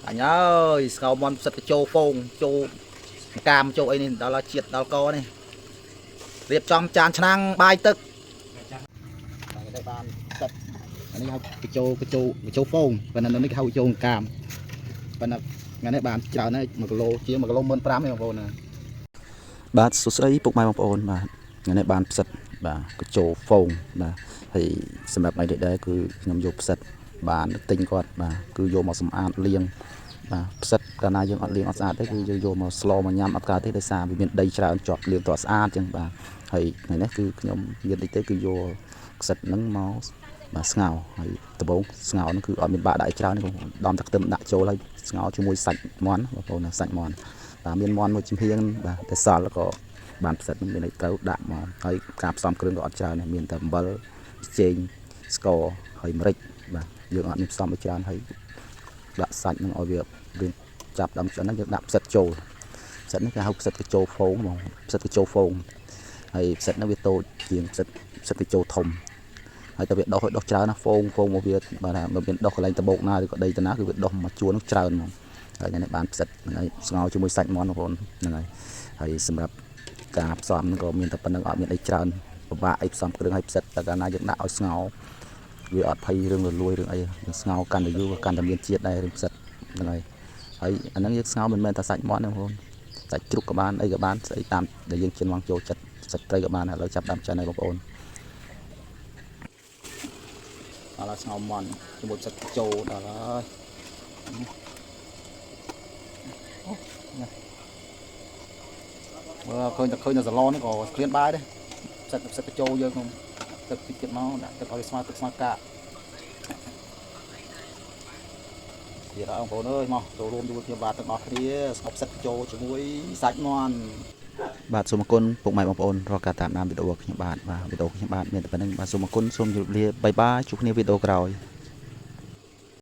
anh ơi ngầu mòn sật cái châu phồng châu cam châu ấy này đó là chiết đó co này liệp trong tràn năng bay tức đây bàn sật anh ấy cái châu phồng và nó cái hậu châu cam và ngày nay bàn chào này một lô chia một lô mơn pram này một nèបាទសួស្តីពុកម៉ែបងប្អូនបាទថ្ងៃនេះបានផ្សិតបាទកញ្ចោហ្វូងបាទហើយសម្រាប់ថ្ងៃនេះដែរគឺខ្ញុំយកផ្សិតបានទិញគាត់បាទគឺយកមកសម្អាតលាងបាទផ្សិតកាលណាយើងអត់លាងអត់ស្អាតទេគឺយើងយកមកស្លមកញ៉ាំអត់កើតទេដោយសារវាមានដីច្រើនជាប់លាងតស្អាតចឹងបាទហើយថ្ងៃនេះគឺខ្ញុំមានតិចទេគឺយកផ្សិតហ្នឹងមកបាទស្ងោរហើយដំបូងស្ងោរហ្នឹងគឺអត់មានបាក់ដាក់ច្រើនទេបងប្អូនដំទឹកខ្ទឹមដាក់ចូលហើយស្ងោរជាមួយសាច់មាន់បងប្អូនសាច់មាន់បាទមានមាន់មួយចំហៀងបាទតែសល់ក៏បានផ្សិតនឹងមានត្រូវដាក់មកហើយការផ្សំគ្រឿងក៏អត់ច្រើនដែរមានតែអំបិលចេងស្ករហើយម្រេចបាទយើងអត់មានផ្សំឲ្យច្រើនហើយដាក់សាច់នឹងឲ្យវារៀងចាប់ដើមឆ្អិនហ្នឹងយើងដាក់ផ្សិតចូលផ្សិតនេះគេហៅផ្សិតកញ្ចោហ្វូងហ្មងផ្សិតកញ្ចោហ្វូងហើយផ្សិតនេះវាតូចជាងផ្សិតកញ្ចោធំហើយតែវាដុះច្រើនណាហ្វូងមកវាបាទថាមិនមានដុះកន្លែងតបោកណាឬក៏ដីតាណាគឺវាដុះមកជួរនឹងច្រើនហ្មងហើយនេះបានផ្សិតហ្នឹងហើយស្ងោរជាមួយសាច់មាន់បងប្អូនហ្នឹងហើយសម្រាប់ការផ្សំក៏មានតែប៉ុណ្្នឹងអត់មានអីច្រើនពិបាកអីផ្សំគ្រឿងឲ្យផ្សិតតែកាលណាយើងដាក់ឲ្យស្ងោរវាអត់ភ័យរឿងរលួយរឿងអីយើងស្ងោរកាន់តែយូរកាន់តែមានជាតិដែររឿងផ្សិតហ្នឹងហើយអាហ្នឹងយើងស្ងោរមិនមែនតែសាច់មាន់ទេបងប្អូនសាច់ជ្រូកក៏បានអីក៏បានស្អីតាមដែលយើងចិនមកចូលចិត្តសាច់ត្រីក៏បានឥឡូវចាប់ដើមចិនហើយបងប្អូនដល់ស្ងោរមាន់ជាមួយផ្សិតចូលដល់ហើយឃើញតែសាឡននេះក៏គ្លៀនបាយដែរផ្សិតកញ្ចោយើងក្នុងទឹកតិចទៀតមកដាក់ទឹកឲ្យស្មើទឹកស្មើកាទៀតបងប្អូនអើយមកចូលរួមជាមួយខ្ញុំបាទទាំងអស់គ្នាស្ងប់ផ្សិតកញ្ចោជាមួយសាច់មាន់បាទសូមអរគុណពុកម៉ែបងប្អូនរកការតាមដានវីដេអូខ្ញុំបាទវីដេអូខ្ញុំបាទមានតែប៉ុណ្្នឹងបាទសូមអរគុណសូមជម្រាបលាបាយបាយជួបគ្នាវីដេអូក្រោយ